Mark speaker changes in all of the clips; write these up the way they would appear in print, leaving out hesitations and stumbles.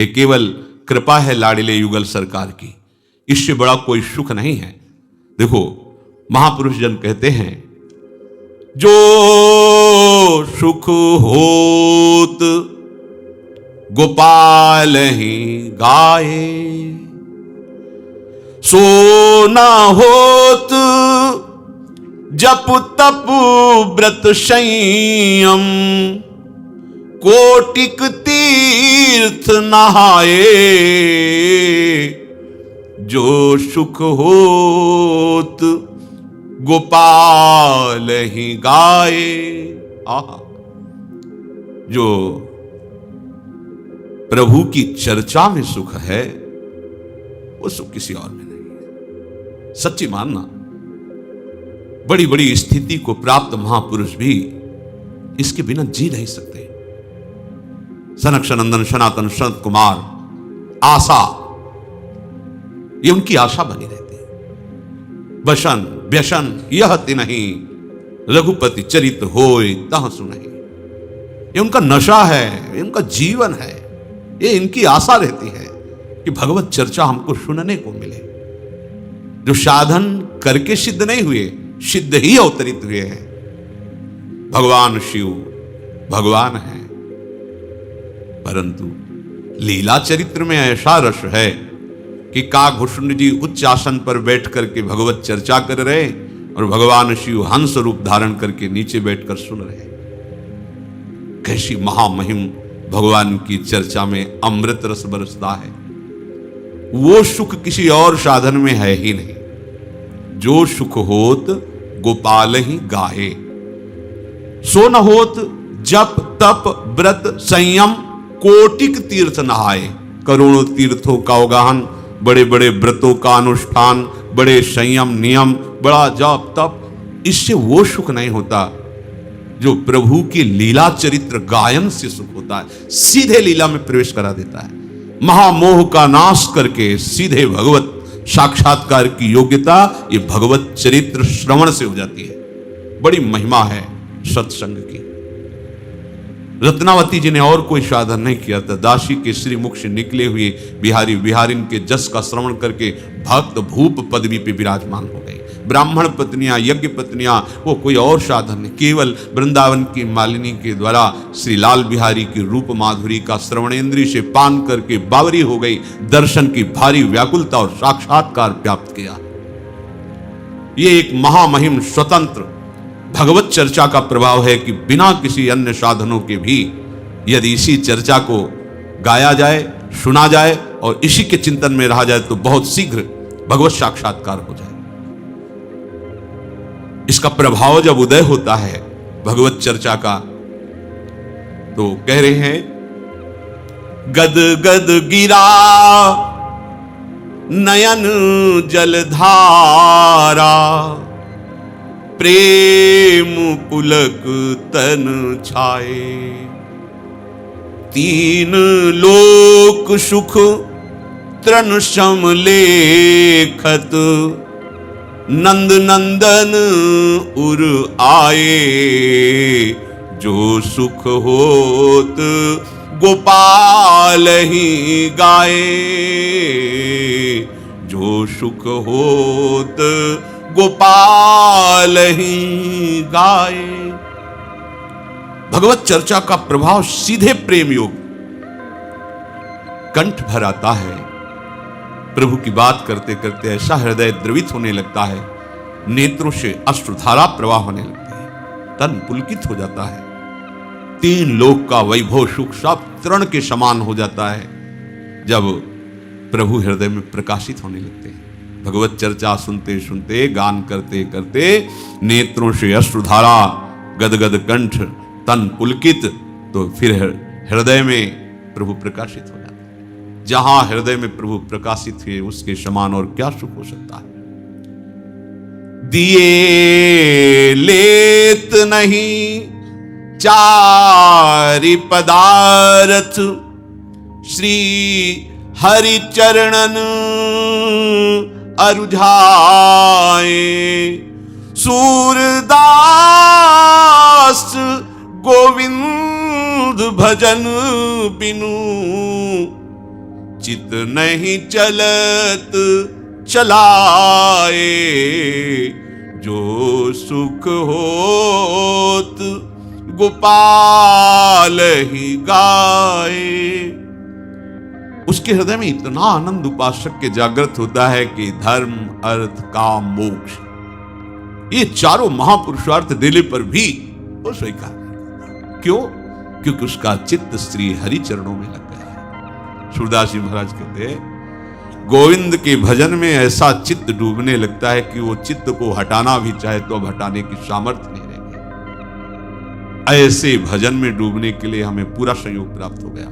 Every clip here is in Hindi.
Speaker 1: ये केवल कृपा है लाड़िले युगल सरकार की, इससे बड़ा कोई सुख नहीं है। देखो महापुरुष जन कहते हैं, जो सुख होत गोपाल ही गाए, सो ना होत जप तप व्रत संयम, कोटिक तीर्थ नहाए, जो सुख होत गोपाल ही गाए। आहा, जो प्रभु की चर्चा में सुख है वो सुख किसी और में नहीं है। सच्ची मानना, बड़ी बड़ी स्थिति को प्राप्त महापुरुष भी इसके बिना जी नहीं सकते। सनक सनंदन सनातन सनत कुमार, आशा, ये उनकी आशा बनी रहती है। बसन व्यसन यह नहीं, रघुपति चरित होय तह सुनहि। ये उनका नशा है, ये उनका जीवन है, ये इनकी आशा रहती है कि भगवत चर्चा हमको सुनने को मिले। जो साधन करके सिद्ध नहीं हुए, सिद्ध ही अवतरित हुए हैं। भगवान शिव भगवान है, परंतु लीला चरित्र में ऐसा रस है कि काकभूषण जी उच्च आसन पर बैठ करके भगवत चर्चा कर रहे और भगवान शिव हंस रूप धारण करके नीचे बैठकर सुन रहे। कैसी महामहिम भगवान की चर्चा में अमृत रस बरसता है। वो सुख किसी और साधन में है ही नहीं। जो सुख होत गोपाल ही गाहे, सो न होत जप तप व्रत संयम, कोटिक तीर्थ नहाए। करोड़ों तीर्थों का अवगाहन, बड़े बड़े व्रतों का अनुष्ठान, बड़े संयम नियम, बड़ा जप तप, इससे वो सुख नहीं होता जो प्रभु की लीला चरित्र गायन से सुख होता है। सीधे लीला में प्रवेश करा देता है। महामोह का नाश करके सीधे भगवत साक्षात्कार की योग्यता ये भगवत चरित्र श्रवण से हो जाती है। बड़ी महिमा है सत्संग की। रत्नावती जी ने और कोई साधन नहीं किया था। दासी के श्रीमुख से निकले हुए बिहारी बिहारिन के जस का श्रवण करके भक्त भूप पदवी पे विराजमान हो गए। ब्राह्मण पत्नियां, यज्ञ पत्नियां, वो कोई और साधन नहीं, केवल वृंदावन की मालिनी के द्वारा श्री लाल बिहारी की रूप माधुरी का श्रवणेंद्रिय से पान करके बावरी हो गई। दर्शन की भारी व्याकुलता और साक्षात्कार प्राप्त किया। ये एक महामहिम स्वतंत्र भगवत चर्चा का प्रभाव है कि बिना किसी अन्य साधनों के भी यदि इसी चर्चा को गाया जाए, सुना जाए और इसी के चिंतन में रहा जाए तो बहुत शीघ्र भगवत साक्षात्कार हो जाए। इसका प्रभाव जब उदय होता है भगवत चर्चा का, तो कह रहे हैं, गद गद गिरा नयन जलधारा, प्रेम पुलक तन छाए। तीन लोक सुख तृण सम लेखत, नंद नंदन उर आए। जो सुख होत गोपाल ही गाए, जो सुख होत गोपाल ही गाए। भगवत चर्चा का प्रभाव सीधे प्रेम योग, कंठ भर आता है। प्रभु की बात करते करते ऐसा हृदय द्रवित होने लगता है, नेत्रों से अश्रुधारा प्रवाह होने लगती है, तन पुलकित हो जाता है। तीन लोक का वैभव सुख सब तृण के समान हो जाता है जब प्रभु हृदय में प्रकाशित होने लगते हैं। भगवत चर्चा सुनते सुनते, गान करते करते नेत्रों से अश्रुधारा, गदगद कंठ, तन पुलकित, तो फिर हृदय में प्रभु प्रकाशित हो जाते हैं। जहां हृदय में प्रभु प्रकाशित हुए उसके समान और क्या सुख हो सकता है। दिए लेत नहीं चारि पदारथ, श्री हरि चरणन अरुझाए। सूरदास गोविंद भजन बिनु, चित नहीं चलत चलाए, जो सुख होत गोपाल ही गाए। उसके हृदय में इतना आनंद उपासक के जागृत होता है कि धर्म, अर्थ, काम, मोक्ष, ये चारों महापुरुषार्थ देने पर भी वो स्वीकार नहीं करता। क्यों? क्योंकि उसका चित्त श्री हरि चरणों में लग गया है। सूरदास जी महाराज कहते हैं, गोविंद के भजन में ऐसा चित्त डूबने लगता है कि वो चित्त को हटाना भी चाहे तो अब हटाने की सामर्थ्य नहीं रहेगी। ऐसे भजन में डूबने के लिए हमें पूरा संयोग प्राप्त हो गया।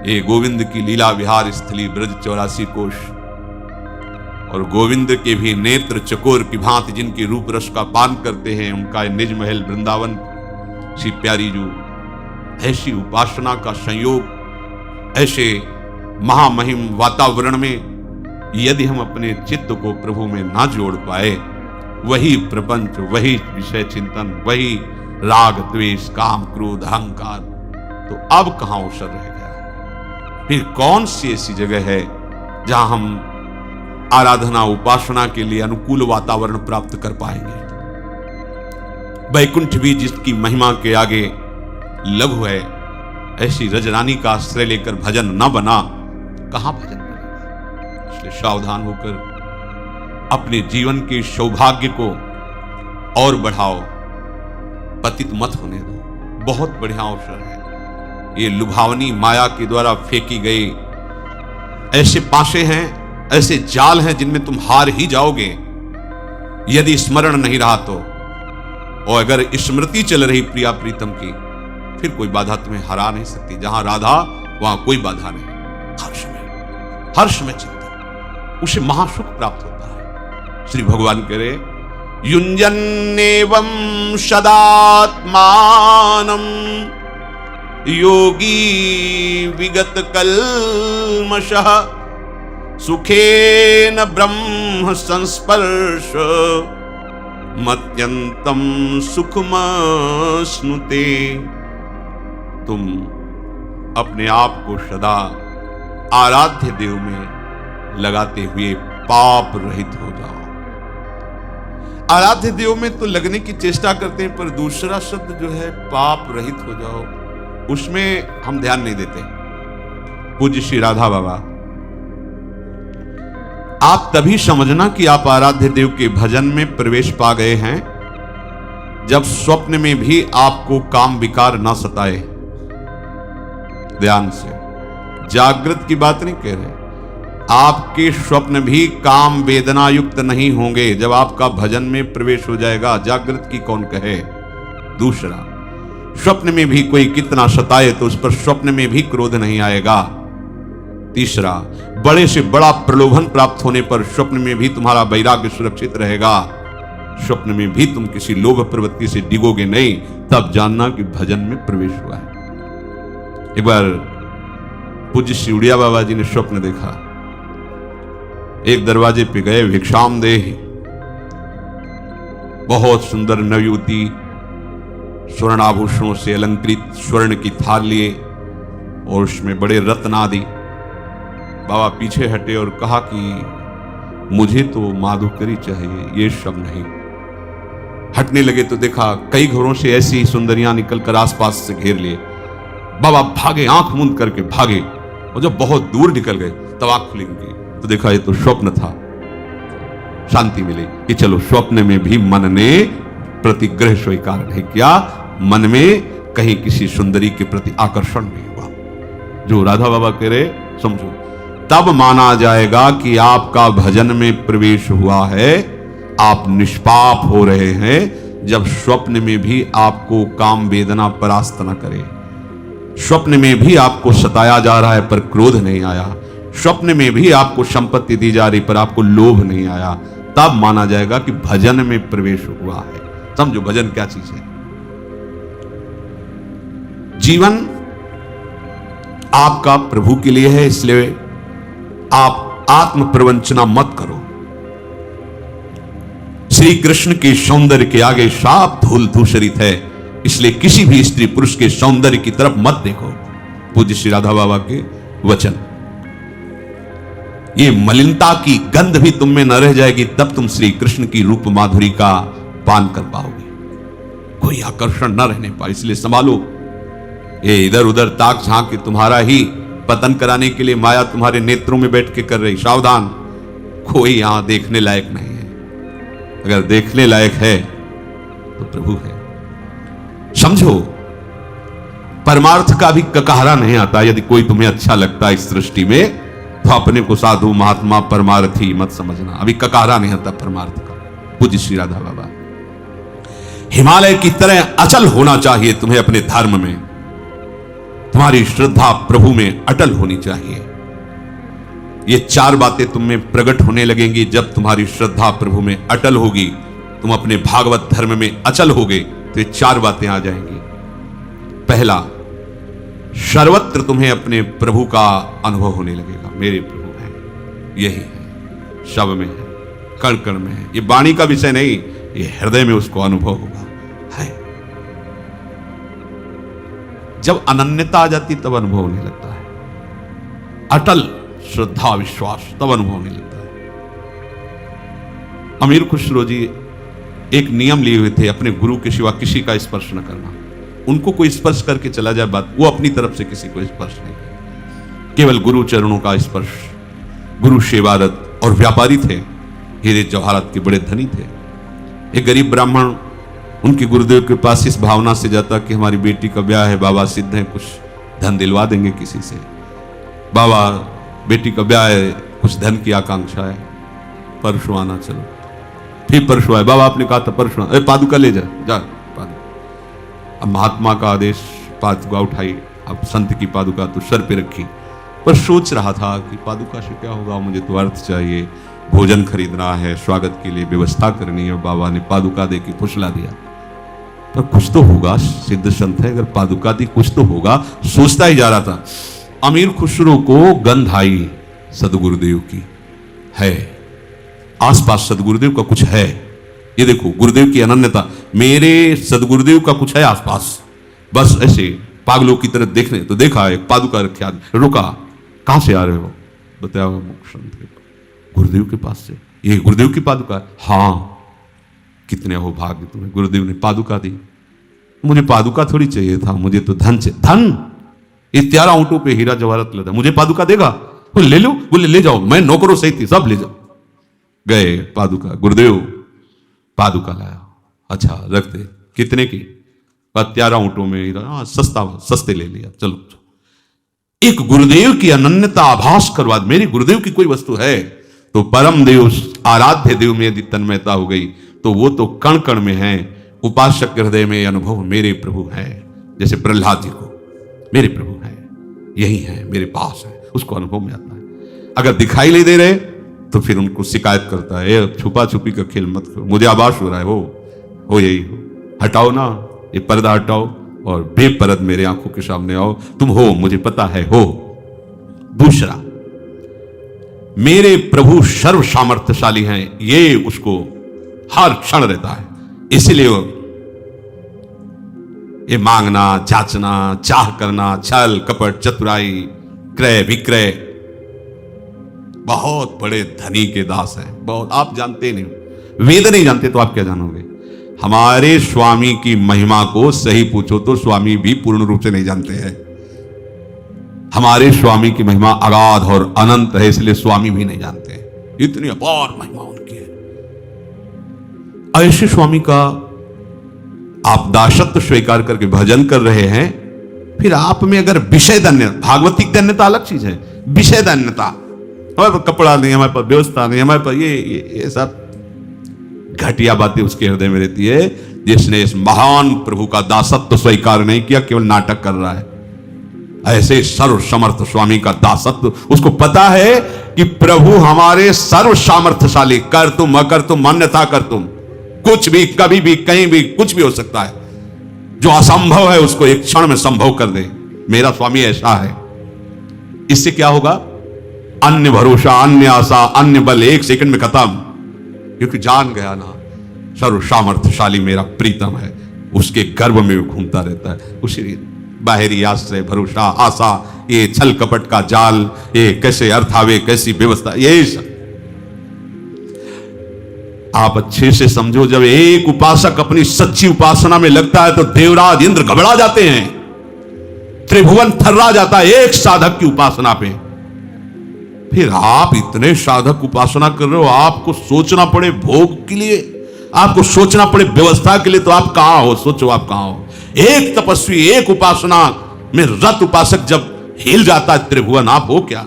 Speaker 1: ये गोविंद की लीला विहार स्थली ब्रज 84 कोश, और गोविंद के भी नेत्र चकोर की भांति जिनकी रूप रस का पान करते हैं, उनका निज महल वृंदावन सी प्यारी जो ऐसी उपासना का संयोग, ऐसे महामहिम वातावरण में यदि हम अपने चित्त को प्रभु में ना जोड़ पाए, वही प्रपंच, वही विषय चिंतन, वही राग द्वेष काम क्रोध अहंकार, तो अब कहां अवसर रह गया? फिर कौन सी ऐसी जगह है जहां हम आराधना उपासना के लिए अनुकूल वातावरण प्राप्त कर पाएंगे? वैकुंठ भी जिसकी महिमा के आगे लघु है, ऐसी रजरानी का आश्रय लेकर भजन न बना, कहां भजन बनेगा? इसलिए सावधान होकर अपने जीवन के सौभाग्य को और बढ़ाओ, पतित मत होने दो। बहुत बढ़िया अवसर है। ये लुभावनी माया के द्वारा फेंकी गई ऐसे पाशे हैं, ऐसे जाल हैं जिनमें तुम हार ही जाओगे यदि स्मरण नहीं रहा तो। और अगर स्मृति चल रही प्रिया प्रीतम की, फिर कोई बाधा तुम्हें हरा नहीं सकती। जहां राधा वहां कोई बाधा नहीं। हर्ष में चिंतन, उसे महासुख प्राप्त होता है। श्री भगवान कह रहे, युञ्जन्नेवं सदात्मानं योगी विगत कल्मषः, सुखेन ब्रह्म संस्पर्श मत्यंतम सुखमश्नुते। तुम अपने आप को सदा आराध्य देव में लगाते हुए पाप रहित हो जाओ। आराध्य देव में तो लगने की चेष्टा करते हैं, पर दूसरा शब्द जो है पाप रहित हो जाओ, उसमें हम ध्यान नहीं देते। पूज्य श्री राधा बाबा, आप तभी समझना कि आप आराध्य देव के भजन में प्रवेश पा गए हैं जब स्वप्न में भी आपको काम विकार ना सताए। ध्यान से, जागृत की बात नहीं कह रहे। आपके स्वप्न भी काम वेदना युक्त नहीं होंगे जब आपका भजन में प्रवेश हो जाएगा। जागृत की कौन कहे। दूसरा, स्वप्न में भी कोई कितना सताए तो उस पर स्वप्न में भी क्रोध नहीं आएगा। तीसरा, बड़े से बड़ा प्रलोभन प्राप्त होने पर स्वप्न में भी तुम्हारा वैराग्य सुरक्षित रहेगा। स्वप्न में भी तुम किसी लोभ प्रवृत्ति से डिगोगे नहीं। तब जानना कि भजन में प्रवेश हुआ है। एक बार पूज्य श्री उड़िया बाबा जी ने स्वप्न देखा। एक दरवाजे पे गए, भिक्षाम देहि, बहुत सुंदर नवयुवती स्वर्ण आभूषणों से अलंकृत स्वर्ण की थाल लिए और उसमें बड़े रत्न आदि। बाबा पीछे हटे और कहा कि मुझे तो माधुकरी चाहिए, ये सब नहीं। हटने लगे तो देखा कई घरों से ऐसी सुंदरियां निकलकर आसपास से घेर लिए। बाबा भागे, आंख मूंद करके भागे, और जब बहुत दूर निकल गए तब आंख खुली तो देखा ये तो स्वप्न था। शांति मिली कि चलो, स्वप्न में भी मन ने प्रतिग्रह स्वीकार नहीं किया, मन में कहीं किसी सुंदरी के प्रति आकर्षण नहीं हुआ। जो राधा बाबा कह रहे, समझो, तब माना जाएगा कि आपका भजन में प्रवेश हुआ है, आप निष्पाप हो रहे हैं, जब स्वप्न में भी आपको काम वेदना परास्त न करे। स्वप्न में भी आपको सताया जा रहा है पर क्रोध नहीं आया। स्वप्न में भी आपको संपत्ति दी जा रही पर आपको लोभ नहीं आया। तब माना जाएगा कि भजन में प्रवेश हुआ है। समझो भजन क्या चीज है। जीवन आपका प्रभु के लिए है, इसलिए आप आत्म प्रवंचना मत करो। श्री कृष्ण के सौंदर्य के आगे साफ धूल धूसरित है, इसलिए किसी भी स्त्री पुरुष के सौंदर्य की तरफ मत देखो। पूज्य श्री राधा बाबा के वचन। ये मलिनता की गंध भी तुम में न रह जाएगी, तब तुम श्री कृष्ण की रूप माधुरी का पान कर पाओगे। कोई आकर्षण न रहने पाए, इसलिए संभालो। ये इधर उधर ताक झांक के तुम्हारा ही पतन कराने के लिए माया तुम्हारे नेत्रों में बैठ के कर रही। सावधान, कोई यहां देखने लायक नहीं है। अगर देखने लायक है तो प्रभु है। समझो, परमार्थ का भी ककहरा नहीं आता। यदि कोई तुम्हें अच्छा लगता है इस सृष्टि में, तो अपने को साधु महात्मा परमार्थी मत समझना। अभी ककहरा नहीं आता परमार्थ का। पूज्य श्री राधा बाबा, हिमालय की तरह अचल होना चाहिए तुम्हें अपने धर्म में। तुम्हारी श्रद्धा प्रभु में अटल होनी चाहिए। ये चार बातें तुम में प्रकट होने लगेंगी जब तुम्हारी श्रद्धा प्रभु में अटल होगी। तुम अपने भागवत धर्म में अचल होगे तो ये चार बातें आ जाएंगी। पहला, सर्वत्र तुम्हें अपने प्रभु का अनुभव होने लगेगा। मेरे प्रभु हैं, यही है, शब्द में है, कण कण में है। ये वाणी का विषय नहीं, ये हृदय में उसको अनुभव होगा। है, जब अनन्यता आ जाती तब अनुभव होने लगता है। अटल श्रद्धा विश्वास तब अनुभव होने लगता है। अमीर खुसरो जी एक नियम लिए हुए थे, अपने गुरु के सिवा किसी का स्पर्श न करना। उनको कोई स्पर्श करके चला जाए बात, वो अपनी तरफ से किसी को स्पर्श नहीं, केवल गुरु चरणों का स्पर्श। गुरु सेवारत और व्यापारी थे, हीरे जवाहरात के बड़े धनी थे। एक गरीब ब्राह्मण उनके गुरुदेव के पास इस भावना से जाता कि हमारी बेटी का ब्याह है, बाबा सिद्ध है, कुछ धन दिलवा देंगे किसी से। बाबा बेटी का ब्याह है, कुछ धन की आकांक्षा है, परसों आना चलो। फिर परसों आए, बाबा आपने कहा था परसों, अरे पादुका ले जा पादुका। अब महात्मा का आदेश, पादुका उठाई। अब संत की पादुका तो सर पे रखी, पर सोच रहा था कि पादुका से क्या होगा, मुझे तो अर्थ चाहिए, भोजन खरीदना है, स्वागत के लिए व्यवस्था करनी है। बाबा ने पादुका दे के फुसला दिया, पर कुछ तो होगा, सिद्ध संत है, अगर पादुका दी कुछ तो होगा, सोचता ही जा रहा था। अमीर खुसरो को गंध आई सदगुरुदेव की, है आसपास सदगुरुदेव का कुछ है। ये देखो गुरुदेव की अनन्यता, मेरे सदगुरुदेव का कुछ है आसपास। बस ऐसे पागलों की तरह देखने तो देखा, एक पादुका रखे, आदमी रुका, कहां से आ रहे हो? बताया गुरुदेव के पास से। ये गुरुदेव की पादुका है? हाँ। कितने हो भाग्य तुम्हें, गुरुदेव ने पादुका दी। मुझे पादुका थोड़ी चाहिए था, मुझे तो धन चाहिए। धन? इस 11 ऊंटों पे हीरा जवाहरात लदा, मुझे पादुका देगा? बोले ले लो, बोले ले जाओ, मैं नौकरों सही थी, सब ले जाओ। गए पादुका, गुरुदेव पादुका लाया। अच्छा रख दे, कितने की? 11 ऊंटों में हीरा। हाँ सस्ता, सस्ते ले लिया, चलो। एक गुरुदेव की अनन्यता आभास करवा, मेरी गुरुदेव की कोई वस्तु है तो परम देव, आराध्य देव में यदि तन्मयता हो गई तो वो तो कण कण में है। उपासक हृदय में अनुभव मेरे प्रभु है। जैसे प्रहलाद जी को मेरे प्रभु है, यही है, मेरे पास है, उसको अनुभव में आता है। अगर दिखाई नहीं दे रहे तो फिर उनको शिकायत करता है, छुपा छुपी का खेल मत करो, मुझे आभास हो रहा है, हो यही हो, हटाओ ना ये पर्दा, हटाओ और बेपरद मेरे आंखों के सामने आओ, तुम हो, मुझे पता है हो। दूसरा, मेरे प्रभु सर्व सामर्थ्यशाली हैं, ये उसको हर क्षण रहता है। इसीलिए ये मांगना, जांचना, चाह करना, छल कपट, चतुराई, क्रय विक्रय, बहुत बड़े धनी के दास हैं। बहुत, आप जानते नहीं, वेद नहीं जानते तो आप क्या जानोगे? हमारे स्वामी की महिमा को सही पूछो तो स्वामी भी पूर्ण रूप से नहीं जानते हैं। हमारे स्वामी की महिमा अगाध और अनंत है, इसलिए स्वामी भी नहीं जानते हैं। इतनी अपार महिमा उनकी है। ऐसे स्वामी का आप दासत्व स्वीकार करके भजन कर रहे हैं, फिर आप में अगर विषय धन्यता, भागवतिक धन्यता अलग चीज है, विषय धन्यता, हमारे पास कपड़ा नहीं, हमारे पास व्यवस्था नहीं, हमारे पास ये सब घटिया बातें उसके हृदय में रहती है, जिसने इस महान प्रभु का दासत्व स्वीकार नहीं किया, केवल नाटक कर रहा है। ऐसे सर्व समर्थ स्वामी का दासत्व, उसको पता है कि प्रभु हमारे सर्व सामर्थ्यशाली, कर तुम अकर तुम मान्यता कर तुम, कुछ भी कभी भी कहीं भी कुछ भी हो सकता है। जो असंभव है उसको एक क्षण में संभव कर दे। मेरा स्वामी ऐसा है। इससे क्या होगा? अन्य भरोसा, अन्य आशा, अन्य बल एक सेकंड में खत्म, क्योंकि जान गया ना सर्व सामर्थ्यशाली मेरा प्रीतम है, उसके गर्भ में घूमता रहता है। उसी बाहरी आश्रय, भरोसा, आशा, ये छल कपट का जाल, ये कैसे अर्थावे, कैसी व्यवस्था, ये सब आप अच्छे से समझो। जब एक उपासक अपनी सच्ची उपासना में लगता है तो देवराज इंद्र घबरा जाते हैं, त्रिभुवन थर्रा जाता है एक साधक की उपासना पे। फिर आप इतने साधक उपासना कर रहे हो, आपको सोचना पड़े भोग के लिए, आपको सोचना पड़े व्यवस्था के लिए, तो आप कहां हो? सोचो आप कहां हो? एक तपस्वी, एक उपासना में रत उपासक जब हिल जाता है त्रिभुवन, आप हो क्या?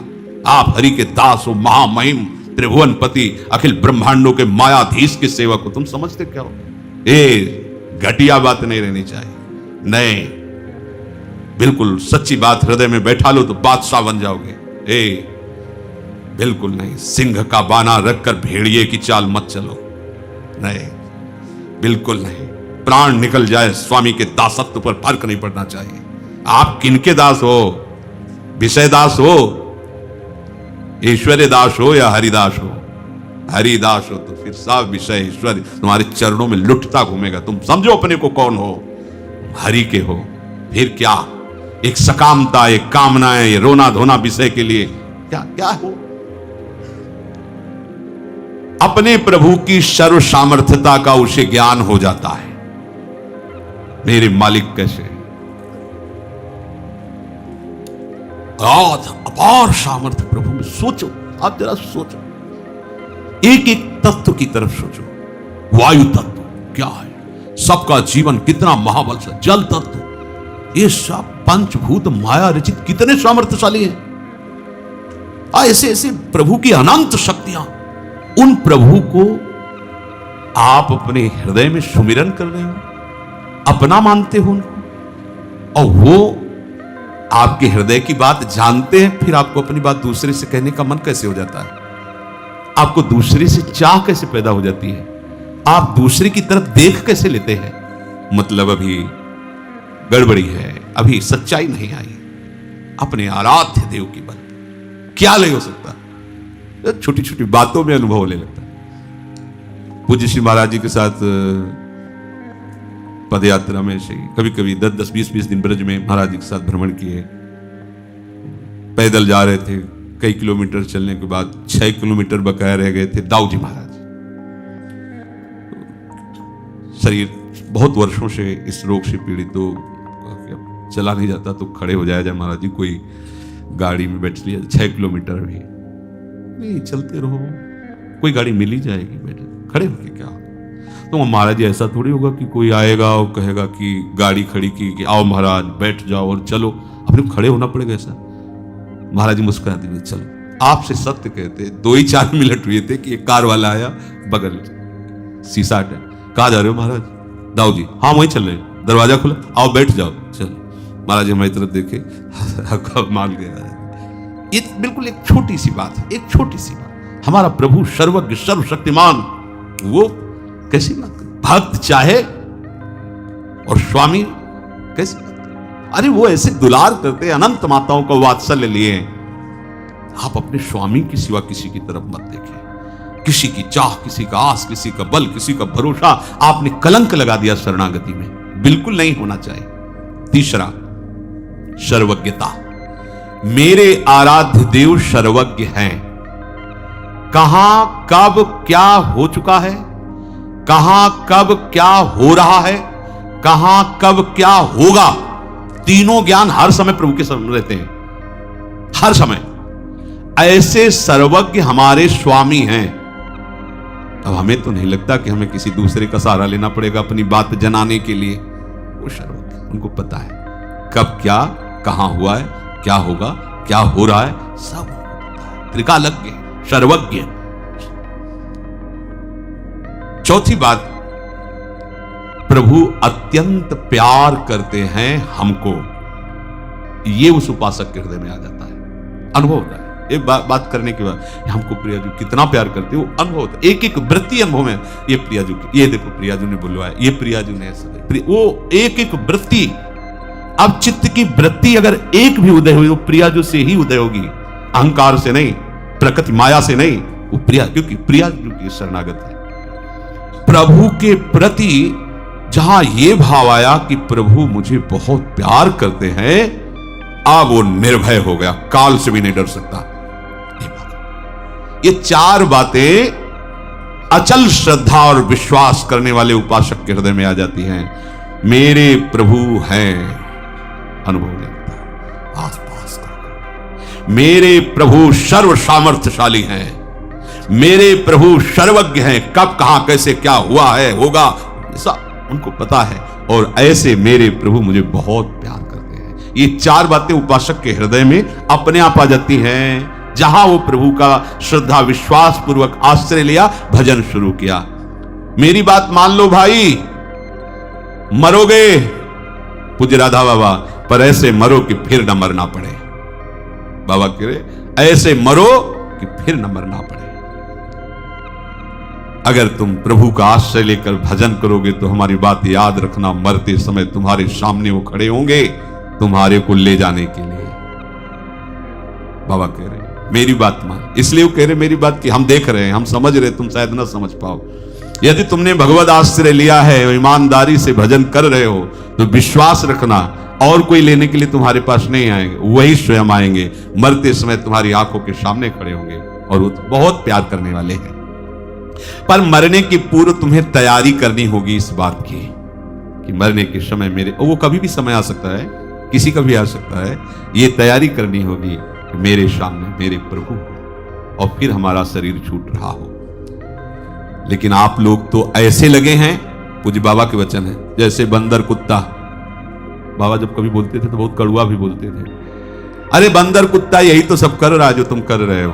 Speaker 1: आप हरि के दास हो, महामहिम त्रिभुवनपति, अखिल ब्रह्मांडों के मायाधीश के सेवक हो। तुम समझते क्या हो? ए घटिया बात नहीं रहनी चाहिए। नहीं, बिल्कुल सच्ची बात हृदय में बैठा लो तो बादशाह बन जाओगे। ए बिल्कुल नहीं, सिंह का बाना रखकर भेड़िए की चाल मत चलो। नहीं, बिल्कुल नहीं। प्राण निकल जाए, स्वामी के दासत्व पर फर्क नहीं पड़ना चाहिए। आप किनके दास हो? विषय दास हो, ईश्वरीय दास हो या हरिदास हो? हरिदास हो तो फिर सब विषय ईश्वर तुम्हारे चरणों में लुटता घूमेगा। तुम समझो अपने को कौन हो? हरि के हो। फिर क्या एक सकामता, एक कामनाएं, ये रोना धोना विषय के लिए क्या क्या हो? अपने प्रभु की सर्व सामर्थ्यता का उसे ज्ञान हो जाता है। मेरे मालिक कैसे अपार सामर्थ्य प्रभु में। सोचो, आप जरा सोचो, एक एक तत्व की तरफ सोचो। वायु तत्व क्या है? सबका जीवन कितना महाबल से, जल तत्व, ये सब पंचभूत माया रचित कितने सामर्थ्यशाली हैं। ऐसे ऐसे प्रभु की अनंत शक्तियां, उन प्रभु को आप अपने हृदय में सुमिरन कर रहे हो, अपना मानते हो उनको, और वो आपके हृदय की बात जानते हैं। फिर आपको अपनी बात दूसरे से कहने का मन कैसे हो जाता है? आपको दूसरे से चाह कैसे पैदा हो जाती है? आप दूसरे की तरफ देख कैसे लेते हैं? मतलब अभी गड़बड़ी है, अभी सच्चाई नहीं आई। अपने आराध्य देव की बात क्या ले हो सकता? छोटी छोटी बातों में अनुभव ले लगता है। पूज्य श्री महाराज जी के साथ पद यात्रा में से कभी कभी 10-10, 20-20 दिन ब्रज में महाराज जी के साथ भ्रमण किए। पैदल जा रहे थे, कई किलोमीटर चलने के बाद 6 किलोमीटर बकाया रह गए थे। दाऊ जी महाराज, शरीर बहुत वर्षों से इस रोग से पीड़ित, तो चला नहीं जाता तो खड़े हो जाया महाराज जी, कोई गाड़ी में बैठ लिया। 6 किलोमीटर भी नहीं, चलते रहो, कोई गाड़ी मिल ही जाएगी, बैठे खड़े होके क्या। तो महाराज जी ऐसा थोड़ी होगा कि कोई आएगा और कहेगा कि गाड़ी खड़ी की कि आओ महाराज बैठ जाओ और चलो, अपने खड़े होना पड़ेगा ऐसा। महाराज जी मुस्कुराते हुए, चलो। आपसे सत्य कहते 2 ही 4 मिनट हुए थे कि एक कार वाला आया, बगल शीशा हटा, कहाँ जा रहे हो महाराज? दाऊ जी, हाँ वहीं चल रहे, दरवाजा खुला, आओ बैठ जाओ। चलो। महाराज जी हमारी तरफ देखे, मान गया। ये बिल्कुल एक छोटी सी बात है, एक छोटी सी बात। हमारा प्रभु सर्वज्ञ सर्वशक्तिमान, वो कैसी बात कर? भक्त चाहे और स्वामी कैसी बात कर? अरे वो ऐसे दुलार करते, अनंत माताओं का वात्सल्य लिए। आप अपने स्वामी के सिवा किसी की तरफ मत देखें। किसी की चाह, किसी का आस, किसी का बल, किसी का भरोसा, आपने कलंक लगा दिया शरणागति में। बिल्कुल नहीं होना चाहिए। तीसरा, सर्वज्ञता। मेरे आराध्य देव सर्वज्ञ हैं। कहां कब क्या हो चुका है, कहां कब क्या हो रहा है, कहां कब क्या होगा, तीनों ज्ञान हर समय प्रभु के सामने रहते हैं, हर समय। ऐसे सर्वज्ञ हमारे स्वामी हैं। अब हमें तो नहीं लगता कि हमें किसी दूसरे का सहारा लेना पड़ेगा अपनी बात जनाने के लिए। वो सर्वज्ञ, उनको पता है कब क्या, कहां हुआ है, क्या होगा, क्या हो रहा है, सब त्रिकालज्ञ, सर्वज्ञ। चौथी बात, प्रभु अत्यंत प्यार करते हैं हमको। ये उस उपासक के हृदय में आ जाता है, अनुभव होता है। एक बात करने के बाद हमको प्रियाजू कितना प्यार करते, वो अनुभव होता है। एक एक वृत्ति अनुभव में, ये प्रियाजू, ये देखो प्रियाजू ने बुलवाया, ये प्रियाजू ने ऐसा, वो एक एक वृत्ति। अब चित्त की वृत्ति अगर एक भी उदय हुई, वो प्रियाजू से ही उदय होगी, अहंकार से नहीं, प्रकृति माया से नहीं। वो प्रिया, क्योंकि प्रियाजू की शरणागत है। प्रभु के प्रति जहां ये भाव आया कि प्रभु मुझे बहुत प्यार करते हैं, अब वो निर्भय हो गया, काल से भी नहीं डर सकता। ये चार बातें अचल श्रद्धा और विश्वास करने वाले उपासक के हृदय में आ जाती हैं। मेरे प्रभु हैं, अनुभव नहीं होता, आसपास का। मेरे प्रभु सर्व सामर्थ्यशाली हैं, मेरे प्रभु सर्वज्ञ हैं, कब कहां कैसे क्या हुआ है होगा सब उनको पता है, और ऐसे मेरे प्रभु मुझे बहुत प्यार करते हैं। ये चार बातें उपासक के हृदय में अपने आप आ जाती हैं, जहां वो प्रभु का श्रद्धा विश्वास पूर्वक आश्रय लिया, भजन शुरू किया। मेरी बात मान लो भाई, मरोगे पूज्य राधा बाबा, पर ऐसे मरो कि फिर न मरना पड़े। बाबा कह रहे ऐसे मरो कि फिर न मरना पड़े। अगर तुम प्रभु का आश्रय लेकर भजन करोगे तो हमारी बात याद रखना, मरते समय तुम्हारे सामने वो खड़े होंगे तुम्हारे को ले जाने के लिए। बाबा कह रहे मेरी बात मान, इसलिए वो कह रहे मेरी बात की हम देख रहे हैं, हम समझ रहे, तुम शायद ना समझ पाओ। यदि तुमने भगवद आश्रय लिया है, ईमानदारी से भजन कर रहे हो, तो विश्वास रखना और कोई लेने के लिए तुम्हारे पास नहीं आएंगे, वही स्वयं आएंगे, मरते समय तुम्हारी आंखों के सामने खड़े होंगे, और वो तो बहुत प्यार करने वाले हैं। पर मरने के पूर्व तुम्हें तैयारी करनी होगी इस बात की कि मरने के समय मेरे, वो कभी भी समय आ सकता है, किसी का भी आ सकता है, ये तैयारी करनी होगी कि मेरे सामने मेरे प्रभु हो और फिर हमारा शरीर छूट रहा हो। लेकिन आप लोग तो ऐसे लगे हैं, पूज्य बाबा के वचन है, जैसे बंदर कुत्ता। बाबा जब कभी बोलते थे तो बहुत कड़वा भी बोलते थे, अरे बंदर कुत्ता यही तो सब कर रहा है जो तुम कर रहे हो,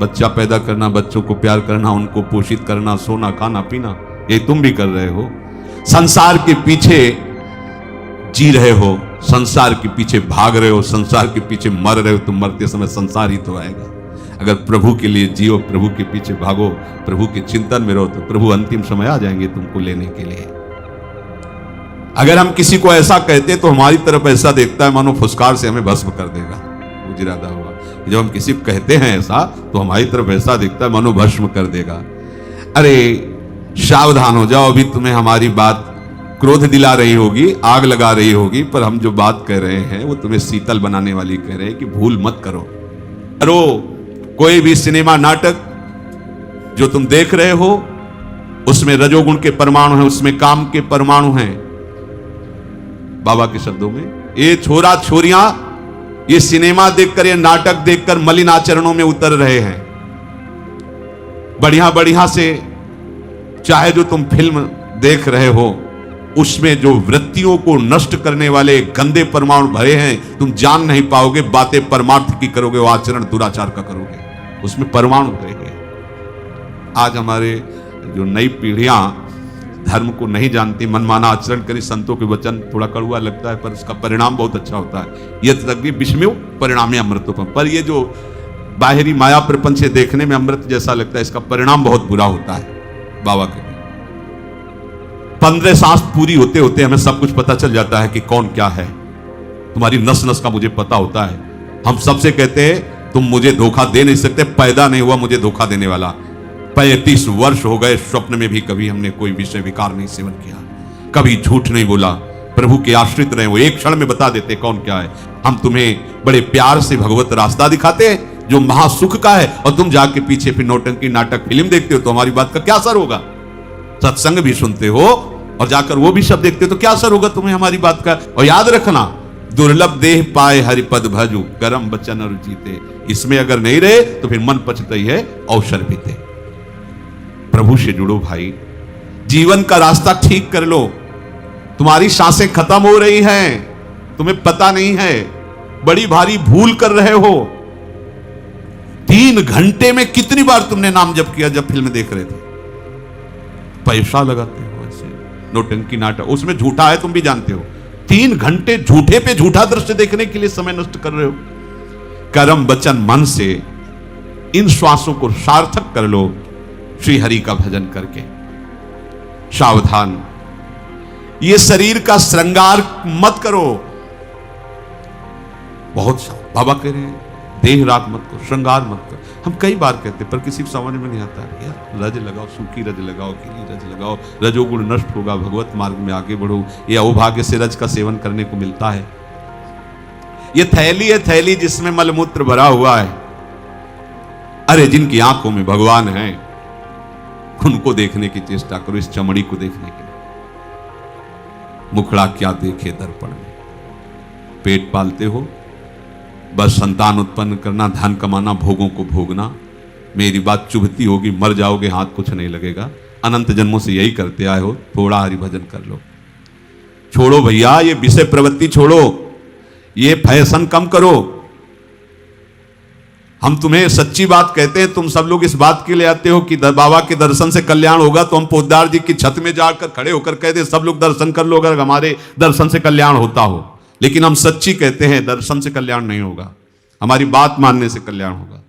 Speaker 1: बच्चा पैदा करना, बच्चों को प्यार करना, उनको पोषित करना, सोना खाना पीना, ये तुम भी कर रहे हो। संसार के पीछे जी रहे हो, संसार के पीछे भाग रहे हो, संसार के पीछे मर रहे हो, तुम मरते समय संसार ही तो आएगा। अगर प्रभु के लिए जियो, प्रभु के पीछे भागो, प्रभु के चिंतन में रहो, तो प्रभु अंतिम समय आ जाएंगे तुमको लेने के लिए। अगर हम किसी को ऐसा कहते तो हमारी तरफ ऐसा देखता है मानो फुसकार से हमें भस्म कर देगा। गुजराता हुआ जब हम किसी को कहते हैं ऐसा, तो हमारी तरफ ऐसा दिखता है मानो भस्म कर देगा। अरे सावधान हो जाओ, अभी तुम्हें हमारी बात क्रोध दिला रही होगी, आग लगा रही होगी, पर हम जो बात कह रहे हैं वो तुम्हें शीतल बनाने वाली कह रहे हैं कि भूल मत करो। करो कोई भी सिनेमा नाटक जो तुम देख रहे हो, उसमें रजोगुण के परमाणु हैं, उसमें काम के परमाणु हैं। बाबा के शब्दों में, ये छोरा छोरियां ये सिनेमा देखकर, ये नाटक देखकर मलिन आचरणों में उतर रहे हैं। बढ़िया बढ़िया से चाहे जो तुम फिल्म देख रहे हो, उसमें जो वृत्तियों को नष्ट करने वाले गंदे परमाणु भरे हैं, तुम जान नहीं पाओगे। बातें परमार्थ की करोगे, वो आचरण दुराचार का करोगे, उसमें परमाणु भरे हैं। आज हमारे जो नई पीढ़ियां धर्म को नहीं जानती, मनमाना आचरण करी, संतों के वचन थोड़ा कड़वा लगता है, पर इसका परिणाम बहुत अच्छा होता है। ये तक विषमेव परिणामे अमृतोपम, पर ये जो बाहरी माया प्रपंच से देखने में अमृत जैसा लगता है, इसका परिणाम बहुत बुरा होता है। बाबा के 15 सांस पूरी होते होते हमें सब कुछ पता चल जाता है कि कौन क्या है। तुम्हारी नस नस का मुझे पता होता है। हम सबसे कहते हैं तुम मुझे धोखा दे नहीं सकते, पैदा नहीं हुआ मुझे धोखा देने वाला। 35 वर्ष हो गए, स्वप्न में भी कभी हमने कोई विषय विकार नहीं सेवन किया, कभी झूठ नहीं बोला, प्रभु के आश्रित रहे, वो एक क्षण में बता देते कौन क्या है। हम तुम्हें बड़े प्यार से भगवत रास्ता दिखाते हैं जो महासुख का है, और तुम जाके पीछे फिर नौटंकी नाटक फिल्म देखते हो, तो हमारी बात का क्या असर होगा? सत्संग भी सुनते हो और जाकर वो भी सब देखते हो, तो क्या असर होगा तुम्हें हमारी बात का? और याद रखना, दुर्लभ देह पाए हरिपद भजू, करम बचन और जीते। इसमें अगर नहीं रहे तो फिर मन पचता ही है, अवसर बीते। प्रभु से जुड़ो भाई, जीवन का रास्ता ठीक कर लो। तुम्हारी सांसें खत्म हो रही हैं, तुम्हें पता नहीं है, बड़ी भारी भूल कर रहे हो। 3 घंटे में कितनी बार तुमने नाम जप किया जब फिल्म देख रहे थे? पैसा लगाते हो ऐसे नौटंकी नाटक, उसमें झूठा है तुम भी जानते हो। 3 घंटे झूठे पे झूठा दृश्य देखने के लिए समय नष्ट कर रहे हो। कर्म वचन मन से इन श्वासों को सार्थक कर लो, श्री हरि का भजन करके। सावधान, ये शरीर का श्रृंगार मत करो। बहुत बाबा कह रहे हैं देह राग मत करो, श्रृंगार मत करो। हम कई बार कहते हैं पर किसी को समझ में नहीं आता। यार रज लगाओ, सूखी रज लगाओ, गीली रज लगाओ, रजोगुण नष्ट होगा, भगवत मार्ग में आगे बढ़ो। ये अहोभाग्य से रज का सेवन करने को मिलता है। ये थैली है, थैली जिसमें मलमूत्र भरा हुआ है। अरे जिनकी आंखों में भगवान है उनको देखने की चेष्टा करो, इस चमड़ी को देखने के लिए। मुखड़ा क्या देखे दर्पण में। पेट पालते हो, बस संतान उत्पन्न करना, धन कमाना, भोगों को भोगना। मेरी बात चुभती होगी, मर जाओगे हाथ कुछ नहीं लगेगा। अनंत जन्मों से यही करते आए हो। थोड़ा हरि भजन कर लो। छोड़ो भैया ये विषय प्रवृत्ति छोड़ो, ये फैशन कम करो। हम तुम्हें सच्ची बात कहते हैं, तुम सब लोग इस बात के लिए आते हो कि बाबा के दर्शन से कल्याण होगा, तो हम पोद्दार जी की छत में जाकर खड़े होकर कहते सब लोग दर्शन कर लो अगर हमारे दर्शन से कल्याण होता हो। लेकिन हम सच्ची कहते हैं दर्शन से कल्याण नहीं होगा, हमारी बात मानने से कल्याण होगा।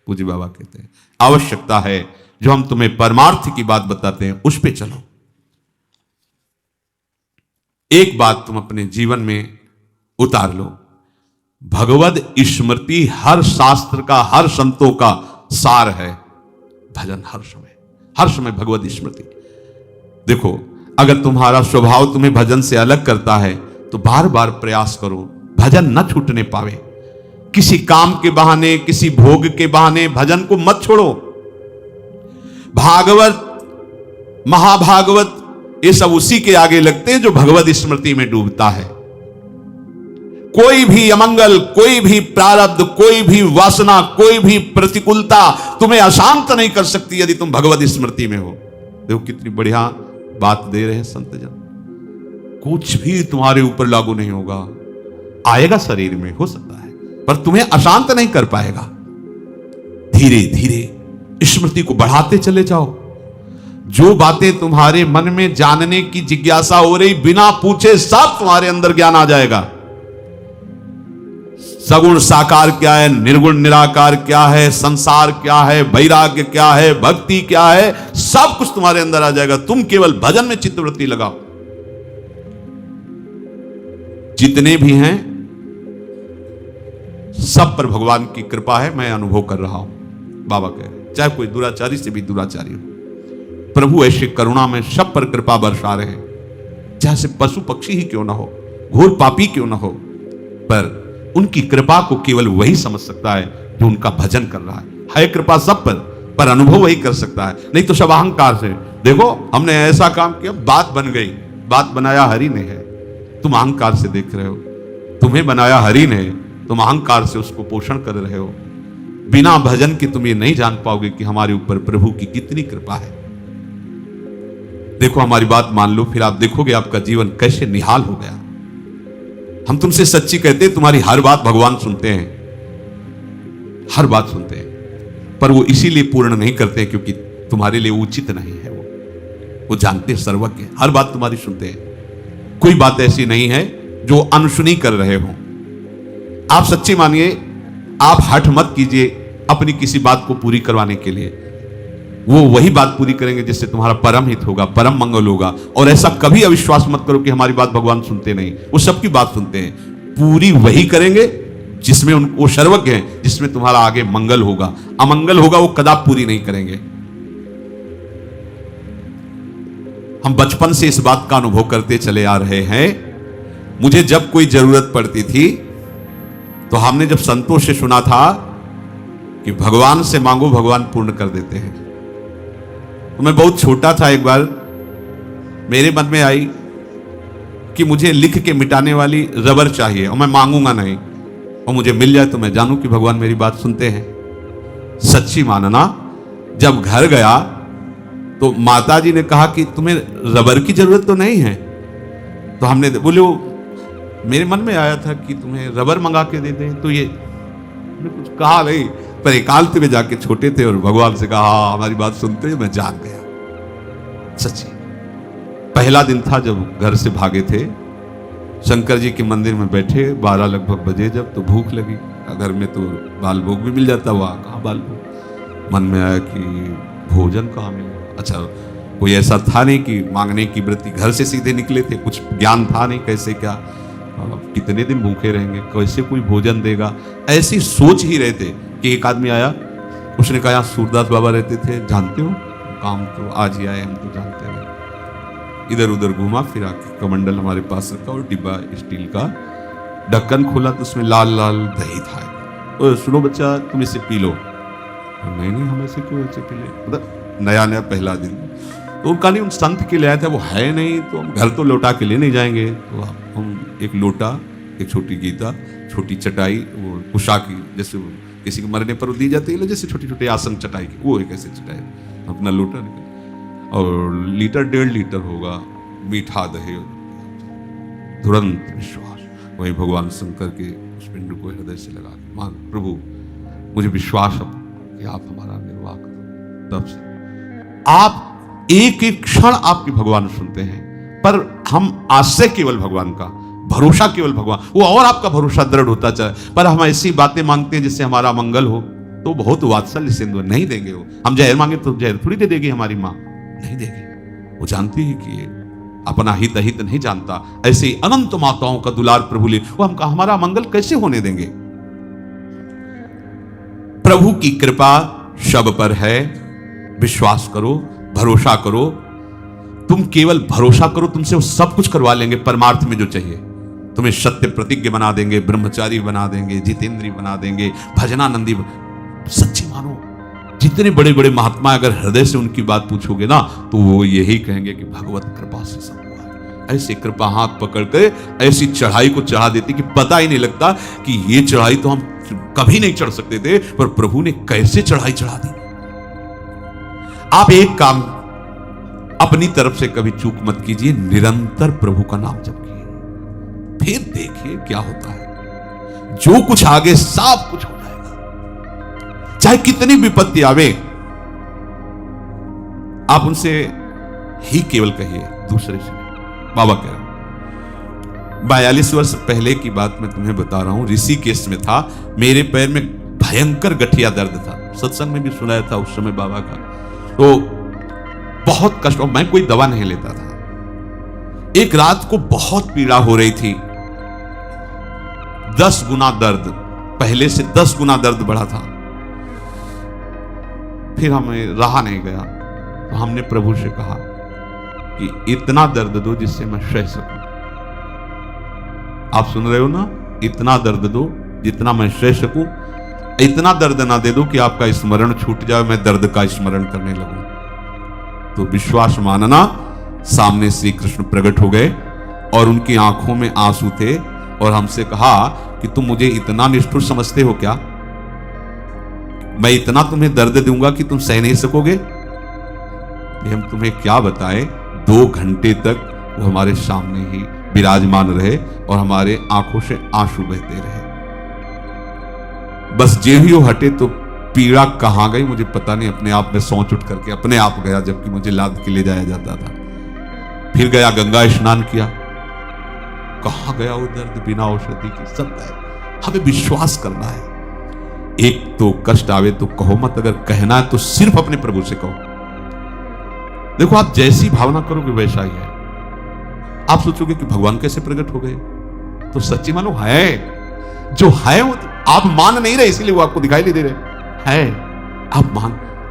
Speaker 1: पूज्य बाबा कहते हैं आवश्यकता है जो हम तुम्हें परमार्थ की बात बताते हैं उस पे चलो। एक बात तुम अपने जीवन में उतार लो, भगवद स्मृति हर शास्त्र का, हर संतों का सार है। भजन हर समय भगवद स्मृति। देखो अगर तुम्हारा स्वभाव तुम्हें भजन से अलग करता है तो बार बार प्रयास करो भजन न छूटने पावे। किसी काम के बहाने, किसी भोग के बहाने भजन को मत छोड़ो। भागवत, महाभागवत ये सब उसी के आगे लगते हैं जो भगवद स्मृति में डूबता है। कोई भी अमंगल, कोई भी प्रारब्ध, कोई भी वासना, कोई भी प्रतिकूलता तुम्हें अशांत नहीं कर सकती यदि तुम भगवद स्मृति में हो। देखो कितनी बढ़िया बात दे रहे हैं संत जन। कुछ भी तुम्हारे ऊपर लागू नहीं होगा, आएगा शरीर में हो सकता है पर तुम्हें अशांत नहीं कर पाएगा। धीरे धीरे स्मृति को बढ़ाते चले जाओ। जो बातें तुम्हारे मन में जानने की जिज्ञासा हो रही, बिना पूछे सब तुम्हारे अंदर ज्ञान आ जाएगा। सगुण साकार क्या है, निर्गुण निराकार क्या है, संसार क्या है, वैराग्य क्या है, भक्ति क्या है, सब कुछ तुम्हारे अंदर आ जाएगा। तुम केवल भजन में चित्तवृत्ति लगाओ। जितने भी हैं सब पर भगवान की कृपा है, मैं अनुभव कर रहा हूं। बाबा कह रहे चाहे कोई दुराचारी से भी दुराचारी हो, प्रभु ऐसे करुणा में सब पर कृपा बरसा रहे हैं। चाहे से पशु पक्षी ही क्यों ना हो, घोर पापी क्यों ना हो, पर उनकी कृपा को केवल वही समझ सकता है जो उनका भजन कर रहा है कृपा सब पर अनुभव वही कर सकता है। नहीं तो सब अहंकार से, देखो हमने ऐसा काम किया, बात बन गई। बात बनाया हरि ने है, तुम अहंकार से देख रहे हो। तुम्हें बनाया हरि ने, तुम अहंकार से उसको पोषण कर रहे हो। बिना भजन के तुम ये नहीं जान पाओगे कि हमारे ऊपर प्रभु की कितनी कृपा है। देखो हमारी बात मान लो, फिर आप देखोगे आपका जीवन कैसे निहाल हो गया। हम तुमसे सच्ची कहते हैं, तुम्हारी हर बात भगवान सुनते हैं, हर बात सुनते हैं, पर वो इसीलिए पूर्ण नहीं करते हैं क्योंकि तुम्हारे लिए उचित नहीं है। वो जानते हैं, सर्वज्ञ, हर बात तुम्हारी सुनते हैं। कोई बात ऐसी नहीं है जो अनसुनी कर रहे हो। आप सच्ची मानिए, आप हठ मत कीजिए अपनी किसी बात को पूरी करवाने के लिए। वो वही बात पूरी करेंगे जिससे तुम्हारा परम हित होगा, परम मंगल होगा। और ऐसा कभी अविश्वास मत करो कि हमारी बात भगवान सुनते नहीं, वो सबकी बात सुनते हैं। पूरी वही करेंगे जिसमें उनको सर्वज्ञ हैं, जिसमें तुम्हारा आगे मंगल होगा। अमंगल होगा वो कदापि पूरी नहीं करेंगे। हम बचपन से इस बात का अनुभव करते चले आ रहे हैं। मुझे जब कोई जरूरत पड़ती थी तो हमने जब संतों से सुना था कि भगवान से मांगो भगवान पूर्ण कर देते हैं, तो मैं बहुत छोटा था। एक बार मेरे मन में आई कि मुझे लिख के मिटाने वाली रबर चाहिए और मैं मांगूंगा नहीं, और मुझे मिल जाए तो मैं जानूं कि भगवान मेरी बात सुनते हैं। सच्ची मानना, जब घर गया तो माताजी ने कहा कि तुम्हें रबर की जरूरत तो नहीं है। तो हमने बोले, मेरे मन में आया था कि तुम्हें रबर मंगा के दे दें। तो ये कुछ कहा नहीं, पर एकांत में जाके छोटे थे और भगवान से कहा हाँ हमारी बात सुनते हैं। मैं जान गया। सच्ची पहला दिन था जब घर से भागे थे, शंकर जी के मंदिर में बैठे, 12 लगभग बजे जब, तो भूख लगी। घर में तो बाल भोग भी मिल जाता, वहाँ कहाँ बाल भोग। मन में आया कि भोजन कहाँ मिलेगा। अच्छा, कोई ऐसा था नहीं कि मांगने की वृत्ति, घर से सीधे निकले थे, कुछ ज्ञान था नहीं कैसे क्या। कितने दिन भूखे रहेंगे, कैसे कोई भोजन देगा, ऐसी सोच ही रहे थे कि एक आदमी आया, उसने कहा यहाँ सूरदास बाबा रहते थे, जानते हो, काम तो आज ही आए, हम तो जानते हैं। इधर उधर घूमा फिरा के कमंडल हमारे पास रखा और डिब्बा स्टील का, ढक्कन खोला तो उसमें लाल लाल दही था। तो सुनो बच्चा, तुम इसे पी लो। नहीं नहीं, हम ऐसे क्यों ऐसे पी ले, मतलब नया नया पहला दिन। तो उनका नहीं, उन संत के लिए आया था, वो है नहीं तो हम घर तो लौटा के ले नहीं जाएंगे। तो हम एक लोटा, एक छोटी गीता, छोटी चटाई, वो उषा की, जैसे किसी के मरने पर दी जाती है जैसे छोटी छोटी आसन चटाई की, वो एक ऐसे चटाई, अपना लोटा निकल, और लीटर 1.5 लीटर होगा मीठा दही। तुरंत विश्वास, वही भगवान शंकर के उस पिंड को हृदय से लगा के, मान प्रभु मुझे विश्वास अब कि आप हमारा निर्वाह करो। तब से आप एक एक क्षण आपके भगवान सुनते हैं, पर हम आश्रय केवल भगवान का, भरोसा केवल भगवान, वो और आपका भरोसा दृढ़ होता चले। पर हम ऐसी बातें मांगते हैं जिससे हमारा मंगल हो, तो बहुत वात्सल्य सिंधु नहीं देंगे वो। हम जहर मांगे तो जहर थोड़ी दे देगी हमारी माँ, नहीं देगी। वो जानती है कि ये अपना हित अहित नहीं जानता। ऐसे ही अनंत माताओं का दुलार प्रभु ले, वो हमका हमारा मंगल कैसे होने देंगे। प्रभु की कृपा सब पर है, विश्वास करो, भरोसा करो। तुम केवल भरोसा करो, तुमसे वो सब कुछ करवा लेंगे परमार्थ में जो चाहिए। तुम्हें सत्य प्रतिज्ञ बना देंगे, ब्रह्मचारी बना देंगे, जितेंद्री बना देंगे, भजनानंदी। सच्ची मानो, जितने बड़े बड़े महात्मा अगर हृदय से उनकी बात पूछोगे ना, तो वो यही कहेंगे कि भगवत कृपा से सब हुआ है। ऐसे कृपा हाथ पकड़ के ऐसी चढ़ाई को चढ़ा देती कि पता ही नहीं लगता कि ये चढ़ाई तो हम कभी नहीं चढ़ सकते थे, पर प्रभु ने कैसे चढ़ाई चढ़ा दी। आप एक काम अपनी तरफ से कभी चूक मत कीजिए, निरंतर प्रभु का नाम जपिए, फिर देखिए क्या होता है। जो कुछ आगे सब कुछ हो जाएगा, चाहे कितनी विपत्ति आवे। आप उनसे ही केवल कहिए, दूसरे से। बाबा कह रहे 42 वर्ष पहले की बात मैं तुम्हें बता रहा हूं, ऋषिकेश में था, मेरे पैर में भयंकर गठिया दर्द था। सत्संग में भी सुनाया था उस समय बाबा का। तो बहुत कष्ट, मैं कोई दवा नहीं लेता था। एक रात को बहुत पीड़ा हो रही थी, 10 गुना दर्द, पहले से 10 गुना दर्द बढ़ा था। फिर हमें रहा नहीं गया, तो हमने प्रभु से कहा कि इतना दर्द दो जिससे मैं सह सकूं। आप सुन रहे हो ना, इतना दर्द दो जितना मैं सह सकूं। इतना दर्द ना दे दो कि आपका स्मरण छूट जाए, मैं दर्द का स्मरण करने लगूं। तो विश्वास मानना, सामने श्री कृष्ण प्रकट हो गए और उनकी आंखों में आंसू थे, और हमसे कहा कि तुम मुझे इतना निष्ठुर समझते हो क्या? मैं इतना तुम्हें दर्द दूंगा कि तुम सह नहीं सकोगे? हम तुम्हें क्या बताएं। 2 घंटे तक वो हमारे सामने ही विराजमान रहे और हमारे आंखों से आंसू बहते रहे। बस जे ही वो हटे तो पीड़ा कहां गई मुझे पता नहीं, अपने आप में सोच उठ करके अपने आप गया, जबकि मुझे लाद के ले जाया जाता था। फिर गया, गंगा स्नान किया, कहां गया वो दर्द बिना औषधि के, सब गया। हमें विश्वास करना है। एक तो कष्ट आवे तो कहो मत, अगर कहना है तो सिर्फ अपने प्रभु से कहो। देखो, आप जैसी भावना करोगे वैसा ही है। आप सोचोगे कि भगवान कैसे प्रकट हो गए, तो सच्ची मानो है, जो है वो आप मान नहीं रहे, इसीलिए वो आपको दिखाई नहीं दे रहे है।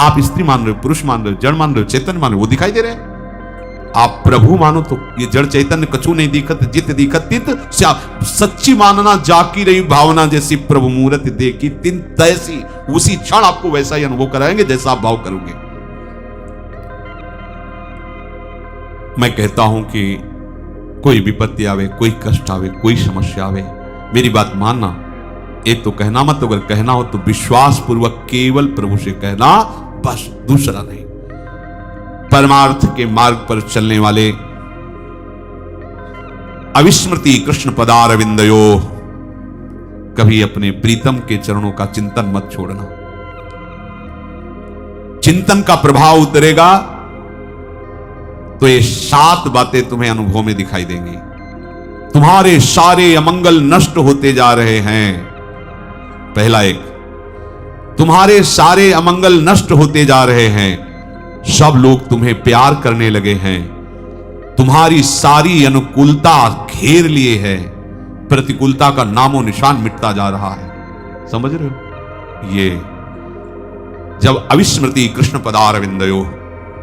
Speaker 1: आप स्त्री मान रहे हो, पुरुष मान रहे हो, जड़ मान रहे हो, चैतन्य मान रहे हो, वो दिखाई दे रहे हैं। आप प्रभु मानो तो ये जड़ चैतन्य कछु नहीं दिखत, जित दिखत तित सच्ची मानना, जाकी रही भावना जैसी प्रभु मूर्त देखी तिन तैसी। उसी क्षण आपको वैसा ही अनुभव कराएंगे जैसा आप भाव करोगे। मैं कहता हूं कि कोई विपत्ति आवे, कोई कष्ट आवे, कोई समस्या आवे, मेरी बात मानना। एक तो कहना मत, अगर कहना हो तो विश्वास पूर्वक केवल प्रभु से कहना, बस, दूसरा नहीं। परमार्थ के मार्ग पर चलने वाले अविस्मृति कृष्ण पदारविंदयो, कभी अपने प्रीतम के चरणों का चिंतन मत छोड़ना। चिंतन का प्रभाव उतरेगा तो ये 7 बातें तुम्हें अनुभव में दिखाई देंगी। तुम्हारे सारे अमंगल नष्ट होते जा रहे हैं। पहला एक, तुम्हारे सारे अमंगल नष्ट होते जा रहे हैं, सब लोग तुम्हें प्यार करने लगे हैं, तुम्हारी सारी अनुकूलता घेर लिए है, प्रतिकूलता का नामो निशान मिटता जा रहा है। समझ रहे हो? ये जब अविस्मृति कृष्ण पदारविंदयो,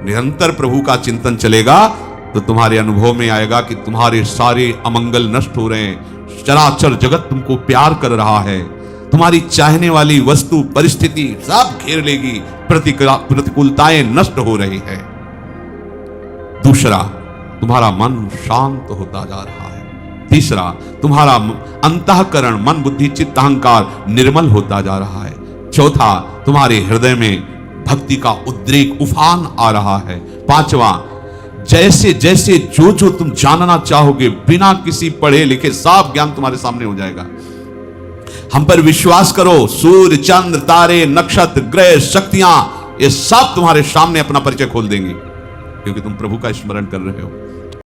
Speaker 1: निरंतर प्रभु का चिंतन चलेगा तो तुम्हारे अनुभव में आएगा कि तुम्हारे सारे अमंगल नष्ट हो रहे हैं, चराचर जगत तुमको प्यार कर रहा है, तुम्हारी चाहने वाली वस्तु परिस्थिति सब घेर लेगी, प्रतिकूलताएं नष्ट हो रही है। दूसरा, तुम्हारा मन शांत होता जा रहा है। तीसरा, तुम्हारा अंतःकरण, मन बुद्धि चित्त अहंकार निर्मल होता जा रहा है। चौथा, तुम्हारे हृदय में भक्ति का उद्रेक उफान आ रहा है। पांचवा, जैसे जैसे जो जो तुम जानना चाहोगे बिना किसी पढ़े लिखे साफ ज्ञान तुम्हारे सामने हो जाएगा। हम पर विश्वास करो, सूर्य चंद्र तारे नक्षत्र ग्रह शक्तियां ये सब तुम्हारे सामने अपना परिचय खोल देंगे, क्योंकि तुम प्रभु का स्मरण कर रहे हो।